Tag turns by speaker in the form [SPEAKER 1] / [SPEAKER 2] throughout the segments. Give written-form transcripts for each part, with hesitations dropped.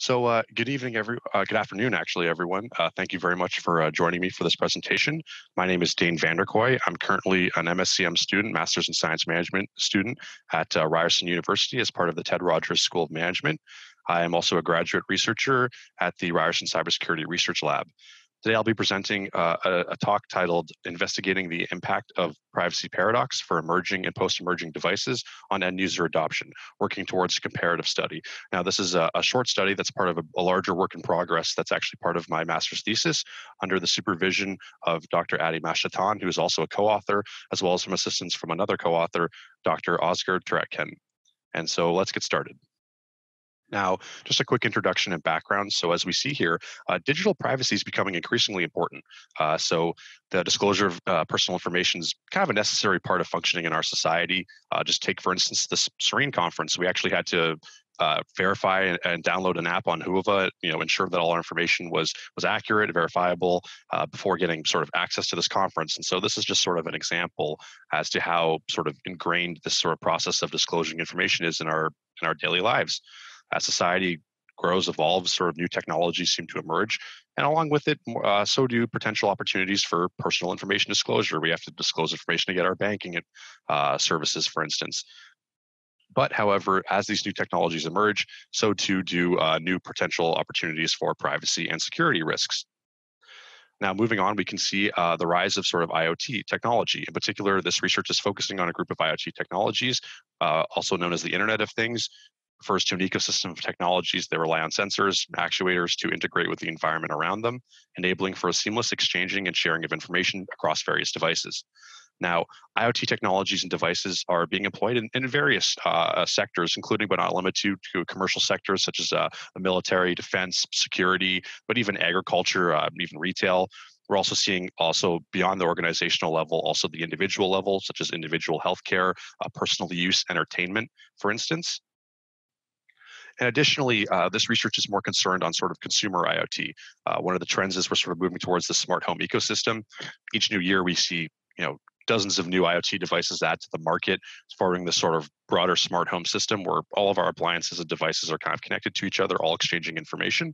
[SPEAKER 1] Good afternoon, actually, everyone. Thank you very much for joining me for this presentation. My name is Dane Vanderkoi. I'm currently an MSCM student, Master's in Science Management student at Ryerson University as part of the Ted Rogers School of Management. I am also a graduate researcher at the Ryerson Cybersecurity Research Lab. Today, I'll be presenting a talk titled Investigating the Impact of Privacy Paradox for Emerging and Post-Emerging Devices on End User Adoption, working towards a comparative study. Now, this is a short study that's part of a larger work in progress that's actually part of my master's thesis under the supervision of Dr. Adi Mashatan, who is also a co-author, as well as some assistance from another co-author, Dr. Oscar Turetken. And so let's get started. Now, just a quick introduction and background. So as we see here, digital privacy is becoming increasingly important. So the disclosure of personal information is kind of a necessary part of functioning in our society. Just take, for instance, this Serene conference. We actually had to verify and download an app on Whova, ensure that all our information was accurate, verifiable before getting sort of access to this conference. And so this is just sort of an example as to how sort of ingrained this sort of process of disclosing information is in our daily lives. As society grows, evolves, sort of new technologies seem to emerge. And along with it, so do potential opportunities for personal information disclosure. We have to disclose information to get our banking services, for instance. But however, as these new technologies emerge, so too do new potential opportunities for privacy and security risks. Now, moving on, we can see the rise of sort of IoT technology. In particular, this research is focusing on a group of IoT technologies, also known as the Internet of Things. Refers to an ecosystem of technologies that rely on sensors, actuators to integrate with the environment around them, enabling for a seamless exchanging and sharing of information across various devices. Now, IoT technologies and devices are being employed in various sectors, including but not limited to commercial sectors such as the military, defense, security, but even agriculture, even retail. We're also seeing beyond the organizational level, also the individual level, such as individual healthcare, personal use, entertainment, for instance. And additionally, this research is more concerned on sort of consumer IoT. One of the trends is we're sort of moving towards the smart home ecosystem. Each new year, we see dozens of new IoT devices add to the market, forming this sort of broader smart home system where all of our appliances and devices are kind of connected to each other, all exchanging information.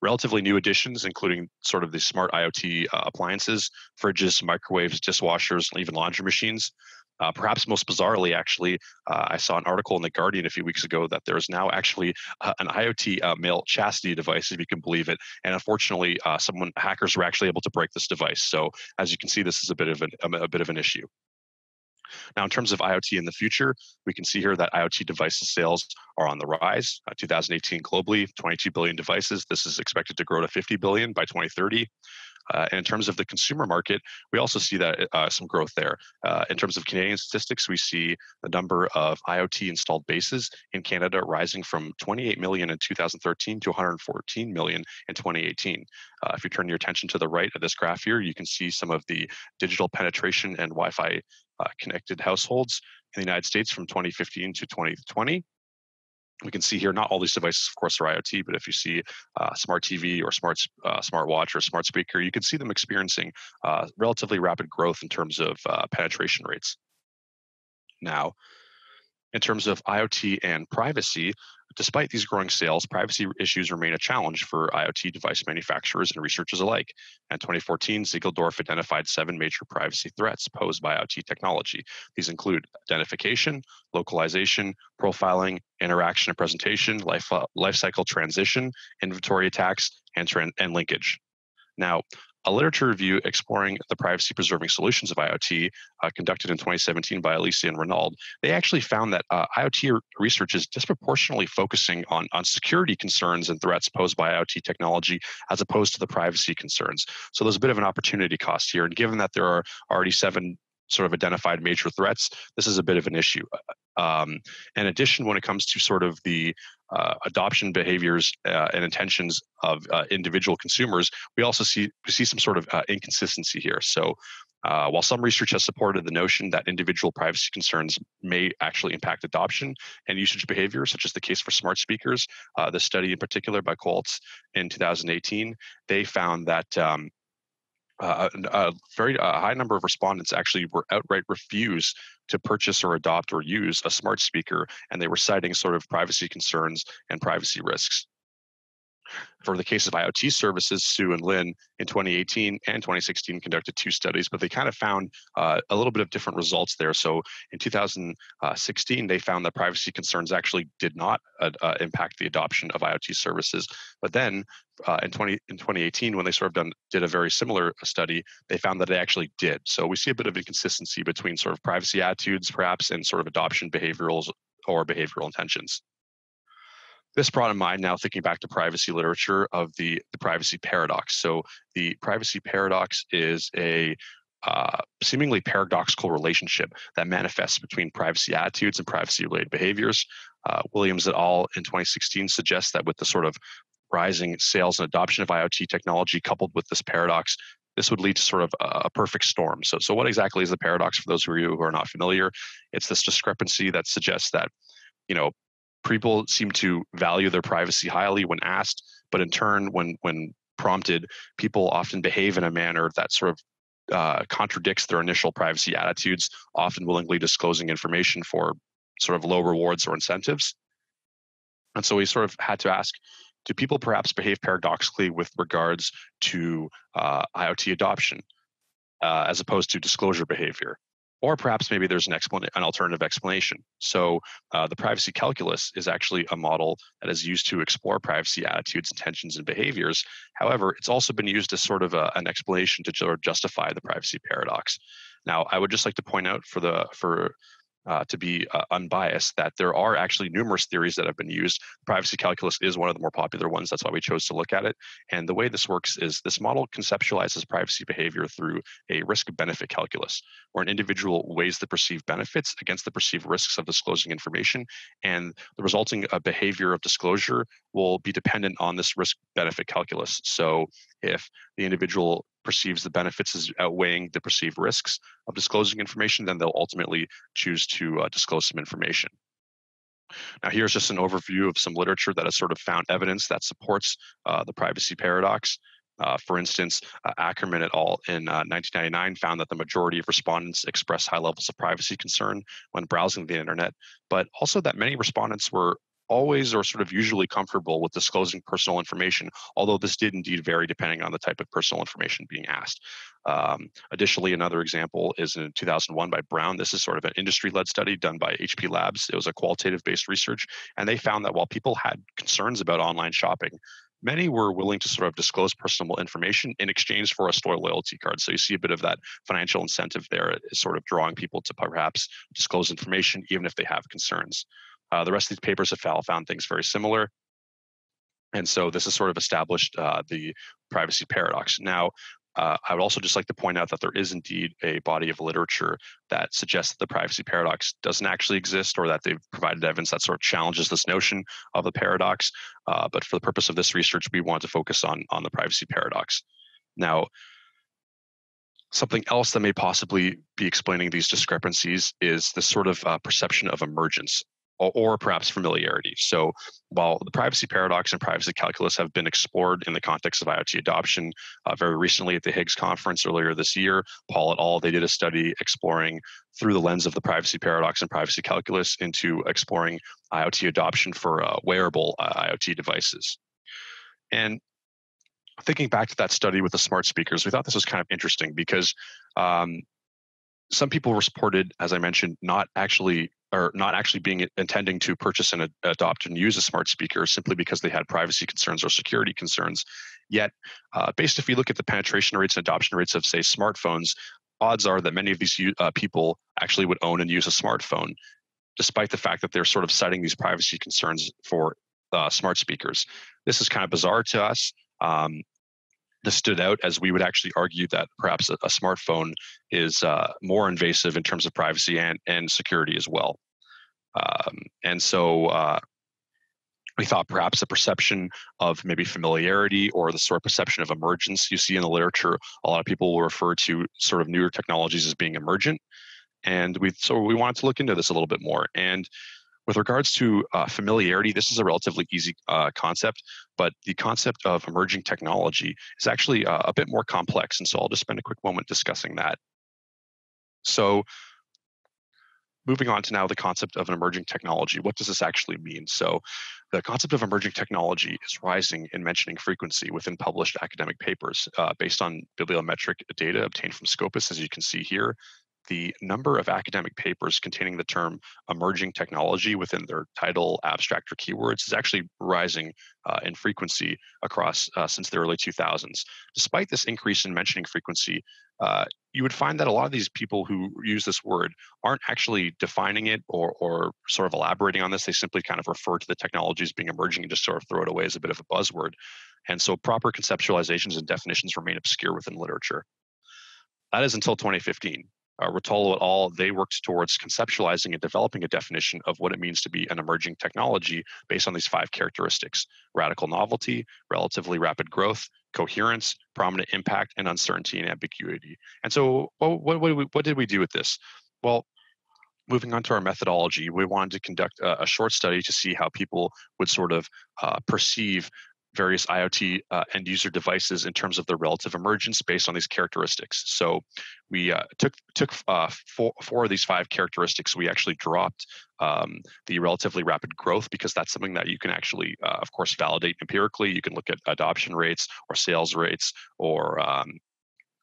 [SPEAKER 1] Relatively new additions, including sort of the smart IoT appliances, fridges, microwaves, dishwashers, and even laundry machines. Perhaps most bizarrely, actually, I saw an article in The Guardian a few weeks ago that there is now actually an IoT male chastity device, if you can believe it. And unfortunately, hackers were actually able to break this device. So as you can see, this is a bit of an issue. Now, in terms of IoT in the future, we can see here that IoT devices sales are on the rise. 2018 globally, 22 billion devices. This is expected to grow to 50 billion by 2030. And in terms of the consumer market, we also see that some growth there. In terms of Canadian statistics, we see the number of IoT installed bases in Canada rising from 28 million in 2013 to 114 million in 2018. If you turn your attention to the right of this graph here, you can see some of the digital penetration and Wi-Fi connected households in the United States from 2015 to 2020. We can see here, not all these devices, of course, are IoT, but if you see smart TV or smart watch or smart speaker, you can see them experiencing relatively rapid growth in terms of penetration rates. Now, in terms of IoT and privacy, despite these growing sales, privacy issues remain a challenge for IoT device manufacturers and researchers alike. In 2014, Ziegeldorf identified 7 major privacy threats posed by IoT technology. These include identification, localization, profiling, interaction and presentation, lifecycle transition, inventory attacks, and linkage. Now, a literature review exploring the privacy-preserving solutions of IoT, conducted in 2017 by Alicia and Renaud, they actually found that IoT research is disproportionately focusing on security concerns and threats posed by IoT technology as opposed to the privacy concerns. So there's a bit of an opportunity cost here. And given that there are already 7 sort of identified major threats, this is a bit of an issue. In addition, when it comes to sort of the adoption behaviors and intentions of individual consumers, we also see some sort of inconsistency here. So while some research has supported the notion that individual privacy concerns may actually impact adoption and usage behavior, such as the case for smart speakers, this study in particular by Qualts in 2018, they found that a very high number of respondents actually were outright refused to purchase or adopt or use a smart speaker, and they were citing sort of privacy concerns and privacy risks. For the case of IoT services, Sue and Lin in 2018 and 2016 conducted 2 studies, but they kind of found a little bit of different results there. So in 2016, they found that privacy concerns actually did not impact the adoption of IoT services. But then in 2018, when they sort of did a very similar study, they found that it actually did. So we see a bit of inconsistency between sort of privacy attitudes, perhaps, and sort of adoption behaviorals or behavioral intentions. This brought in mind, now thinking back to privacy literature, of the privacy paradox. So the privacy paradox is a seemingly paradoxical relationship that manifests between privacy attitudes and privacy-related behaviors. Williams et al. In 2016 suggests that with the sort of rising sales and adoption of IoT technology coupled with this paradox, this would lead to sort of a perfect storm. So what exactly is the paradox for those of you who are not familiar? It's this discrepancy that suggests that, people seem to value their privacy highly when asked, but in turn, when prompted, people often behave in a manner that sort of contradicts their initial privacy attitudes, often willingly disclosing information for sort of low rewards or incentives. And so we sort of had to ask, do people perhaps behave paradoxically with regards to IoT adoption as opposed to disclosure behavior? Or perhaps maybe there's an alternative explanation. So the privacy calculus is actually a model that is used to explore privacy attitudes, intentions, and behaviors. However, it's also been used as sort of an explanation to justify the privacy paradox. Now, I would just like to point out to be unbiased, that there are actually numerous theories that have been used. Privacy calculus is one of the more popular ones. That's why we chose to look at it. And the way this works is this model conceptualizes privacy behavior through a risk-benefit calculus, where an individual weighs the perceived benefits against the perceived risks of disclosing information, and the resulting behavior of disclosure will be dependent on this risk-benefit calculus. So if the individual perceives the benefits as outweighing the perceived risks of disclosing information, then they'll ultimately choose to disclose some information. Now, here's just an overview of some literature that has sort of found evidence that supports the privacy paradox. For instance, Ackerman et al. In 1999 found that the majority of respondents expressed high levels of privacy concern when browsing the internet, but also that many respondents were always or sort of usually comfortable with disclosing personal information, although this did indeed vary depending on the type of personal information being asked. Additionally, another example is in 2001 by Brown. This is sort of an industry-led study done by HP Labs. It was a qualitative-based research, and they found that while people had concerns about online shopping, many were willing to sort of disclose personal information in exchange for a store loyalty card. So you see a bit of that financial incentive there, is sort of drawing people to perhaps disclose information even if they have concerns. The rest of these papers have found things very similar. And so this has sort of established the privacy paradox. Now, I would also just like to point out that there is indeed a body of literature that suggests that the privacy paradox doesn't actually exist, or that they've provided evidence that sort of challenges this notion of the paradox. But for the purpose of this research, we want to focus on the privacy paradox. Now, something else that may possibly be explaining these discrepancies is this sort of perception of emergence, or perhaps familiarity. So while the privacy paradox and privacy calculus have been explored in the context of IoT adoption, very recently at the Higgs conference earlier this year, Paul et al., they did a study exploring through the lens of the privacy paradox and privacy calculus into exploring IoT adoption for wearable IoT devices. And thinking back to that study with the smart speakers, we thought this was kind of interesting because some people reported, as I mentioned, not actually intending to purchase and adopt and use a smart speaker simply because they had privacy concerns or security concerns. Yet, if you look at the penetration rates and adoption rates of, say, smartphones, odds are that many of these people actually would own and use a smartphone, despite the fact that they're sort of citing these privacy concerns for smart speakers. This is kind of bizarre to us. This stood out as we would actually argue that perhaps a smartphone is more invasive in terms of privacy and security as well. And so we thought perhaps a perception of maybe familiarity, or the sort of perception of emergence. You see in the literature, a lot of people will refer to sort of newer technologies as being emergent. And we wanted to look into this a little bit more. And with regards to familiarity, this is a relatively easy concept, but the concept of emerging technology is actually a bit more complex. And so I'll just spend a quick moment discussing that. So moving on to now the concept of an emerging technology. What does this actually mean? So the concept of emerging technology is rising in mentioning frequency within published academic papers based on bibliometric data obtained from Scopus, as you can see here. The number of academic papers containing the term emerging technology within their title, abstract, or keywords is actually rising in frequency across since the early 2000s. Despite this increase in mentioning frequency, you would find that a lot of these people who use this word aren't actually defining it or sort of elaborating on this. They simply kind of refer to the technology as being emerging and just sort of throw it away as a bit of a buzzword. And so proper conceptualizations and definitions remain obscure within literature. That is until 2015. Rotolo et al., they worked towards conceptualizing and developing a definition of what it means to be an emerging technology based on these 5 characteristics: radical novelty, relatively rapid growth, coherence, prominent impact, and uncertainty and ambiguity. And so what did we do with this? Well, moving on to our methodology, we wanted to conduct a short study to see how people would sort of perceive various IoT end user devices in terms of their relative emergence based on these characteristics. So we took 4 of these 5 characteristics. We actually dropped the relatively rapid growth because that's something that you can actually, of course, validate empirically. You can look at adoption rates or sales rates or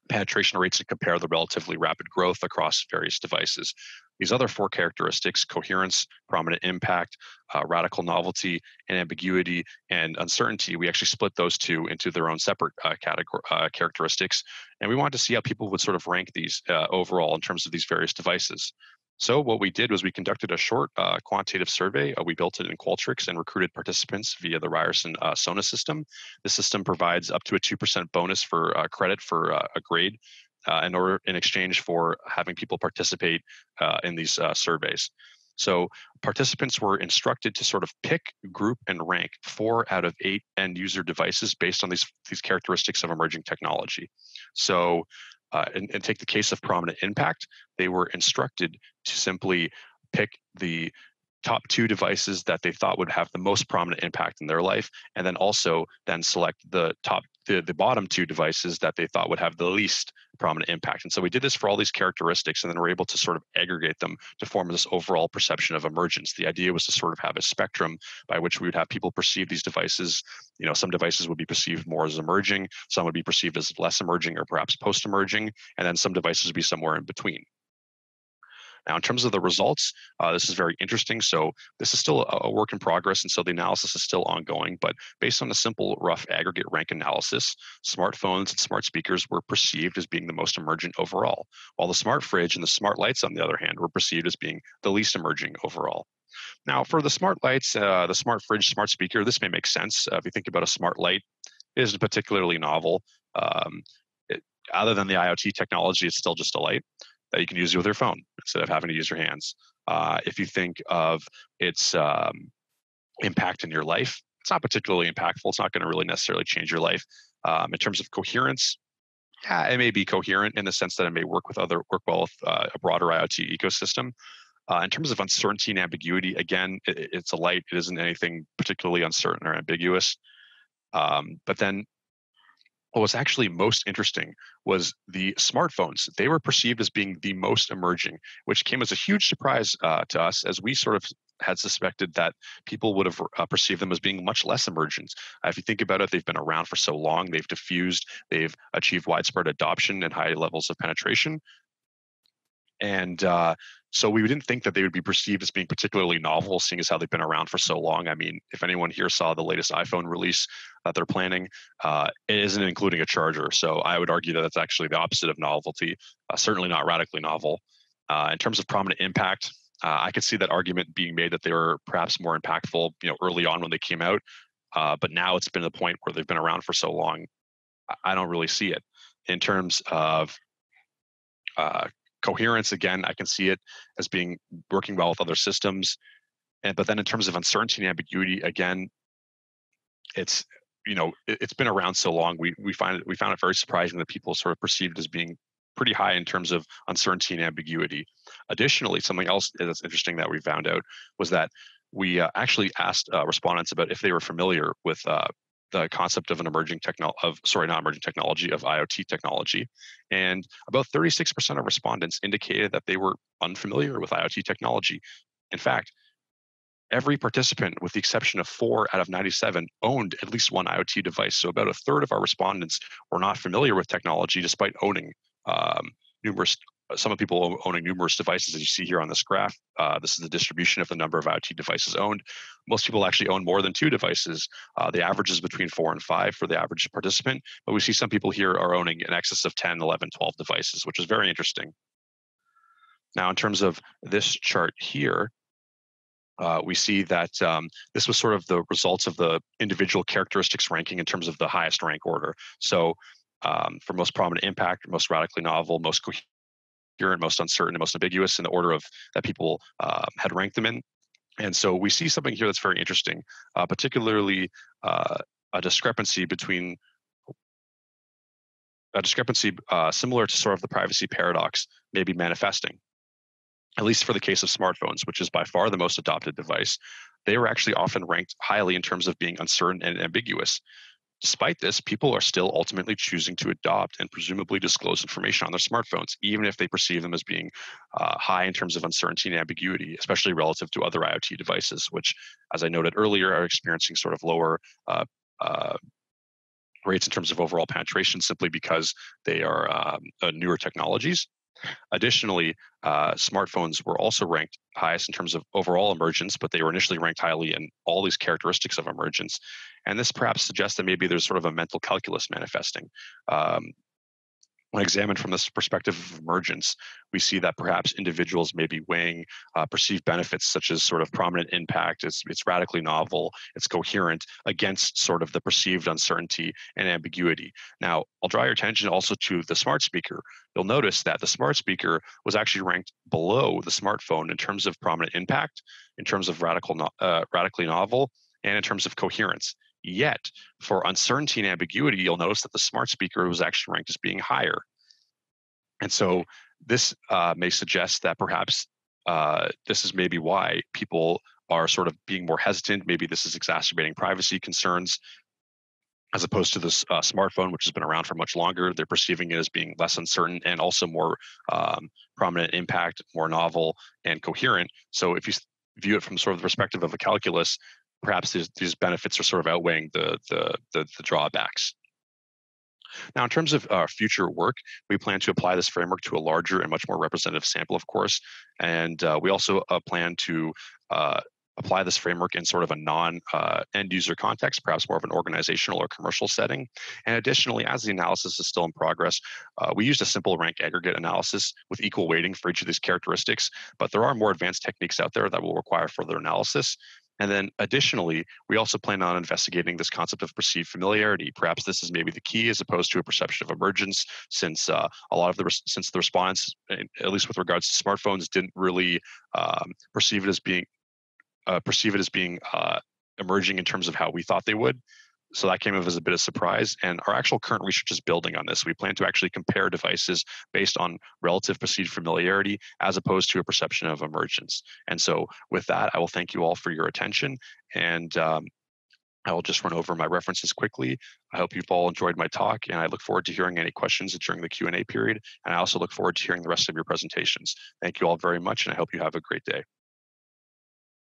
[SPEAKER 1] penetration rates and compare the relatively rapid growth across various devices. These other 4 characteristics, coherence, prominent impact, radical novelty, and ambiguity and uncertainty, we actually split those 2 into their own separate characteristics. And we wanted to see how people would sort of rank these overall in terms of these various devices. So what we did was we conducted a short quantitative survey. We built it in Qualtrics and recruited participants via the Ryerson SONA system. The system provides up to a 2% bonus for credit for a grade in exchange for having people participate in these surveys. So participants were instructed to sort of pick, group, and rank 4 out of 8 end user devices based on these characteristics of emerging technology. So and take the case of prominent impact, they were instructed to simply pick the top 2 devices that they thought would have the most prominent impact in their life, and then also then select the bottom 2 devices that they thought would have the least prominent impact. And so we did this for all these characteristics, and then we're able to sort of aggregate them to form this overall perception of emergence. The idea was to sort of have a spectrum by which we would have people perceive these devices. You know, some devices would be perceived more as emerging, some would be perceived as less emerging or perhaps post-emerging, and then some devices would be somewhere in between. Now, in terms of the results, this is very interesting. So this is still a work in progress, and so the analysis is still ongoing. But based on a simple, rough aggregate rank analysis, smartphones and smart speakers were perceived as being the most emergent overall, while the smart fridge and the smart lights, on the other hand, were perceived as being the least emerging overall. Now, for the smart lights, the smart fridge, smart speaker, this may make sense. If you think about a smart light, it isn't particularly novel. Other than the IoT technology, it's still just a light that you can use with your phone instead of having to use your hands. If you think of its impact in your life, it's not particularly impactful. It's not going to really necessarily change your life. In terms of coherence, yeah, it may be coherent in the sense that it may work well with a broader IoT ecosystem. In terms of uncertainty and ambiguity, again, it's a light. It isn't anything particularly uncertain or ambiguous. But then what was actually most interesting was the smartphones. They were perceived as being the most emerging, which came as a huge surprise to us, as we sort of had suspected that people would have perceived them as being much less emergent. If you think about it, they've been around for so long, they've diffused, they've achieved widespread adoption and high levels of penetration. And so we didn't think that they would be perceived as being particularly novel, seeing as how they've been around for so long. I mean, if anyone here saw the latest iPhone release that they're planning, it isn't including a charger. So I would argue that that's actually the opposite of novelty, certainly not radically novel. In terms of prominent impact, I could see that argument being made that they were perhaps more impactful, early on when they came out. But now it's been to the point where they've been around for so long, I don't really see it. In terms of coherence, again, I can see it as being working well with other systems. But then in terms of uncertainty and ambiguity, again, it's been around so long. We found it very surprising that people sort of perceived as being pretty high in terms of uncertainty and ambiguity. Additionally, something else that's interesting that we found out was that we actually asked respondents about if they were familiar with the concept of an emerging not emerging technology, of IoT technology. And about 36% of respondents indicated that they were unfamiliar with IoT technology. In fact, every participant, with the exception of 4 out of 97, owned at least one IoT device. So about a third of our respondents were not familiar with technology, despite owning numerous. Some of people owning numerous devices, as you see here on this graph. This is the distribution of the number of IoT devices owned. Most people actually own more than 2 devices. The average is between 4 and 5 for the average participant, but we see some people here are owning in excess of 10, 11, 12 devices, which is very interesting. Now, in terms of this chart here, we see that this was sort of the results of the individual characteristics ranking in terms of the highest rank order. So for most prominent impact, most radically novel, most coherent, most uncertain, and most ambiguous in the order of that people had ranked them in. And so we see something here that's very interesting, particularly a discrepancy similar to sort of the privacy paradox may be manifesting. At least for the case of smartphones, which is by far the most adopted device, they were actually often ranked highly in terms of being uncertain and ambiguous. Despite this, people are still ultimately choosing to adopt and presumably disclose information on their smartphones, even if they perceive them as being high in terms of uncertainty and ambiguity, especially relative to other IoT devices, which, as I noted earlier, are experiencing sort of lower rates in terms of overall penetration simply because they are newer technologies. Additionally, smartphones were also ranked highest in terms of overall emergence, but they were initially ranked highly in all these characteristics of emergence. And this perhaps suggests that maybe there's sort of a mental calculus manifesting. When examined from this perspective of emergence, we see that perhaps individuals may be weighing perceived benefits such as sort of prominent impact, it's radically novel, it's coherent, against sort of the perceived uncertainty and ambiguity. Now, I'll draw your attention also to the smart speaker. You'll notice that the smart speaker was actually ranked below the smartphone in terms of prominent impact, in terms of radically novel, and in terms of coherence. Yet, for uncertainty and ambiguity, you'll notice that the smart speaker was actually ranked as being higher. And so this may suggest that perhaps this is maybe why people are sort of being more hesitant. Maybe this is exacerbating privacy concerns, as opposed to this smartphone, which has been around for much longer. They're perceiving it as being less uncertain and also more prominent impact, more novel and coherent. So if you view it from sort of the perspective of a calculus, perhaps these benefits are sort of outweighing the drawbacks. Now, in terms of future work, we plan to apply this framework to a larger and much more representative sample, of course. And we also plan to apply this framework in sort of a non-end user context, perhaps more of an organizational or commercial setting. And additionally, as the analysis is still in progress, we used a simple rank aggregate analysis with equal weighting for each of these characteristics, but there are more advanced techniques out there that will require further analysis. And then additionally, we also plan on investigating this concept of perceived familiarity. Perhaps this is maybe the key as opposed to a perception of emergence, since a lot of the respondents, at least with regards to smartphones, didn't really perceive it as being emerging in terms of how we thought they would. So that came as a bit of surprise. And our actual current research is building on this. We plan to actually compare devices based on relative perceived familiarity as opposed to a perception of emergence. And so with that, I will thank you all for your attention. And I will just run over my references quickly. I hope you've all enjoyed my talk, and I look forward to hearing any questions during the Q&A period. And I also look forward to hearing the rest of your presentations. Thank you all very much, and I hope you have a great day.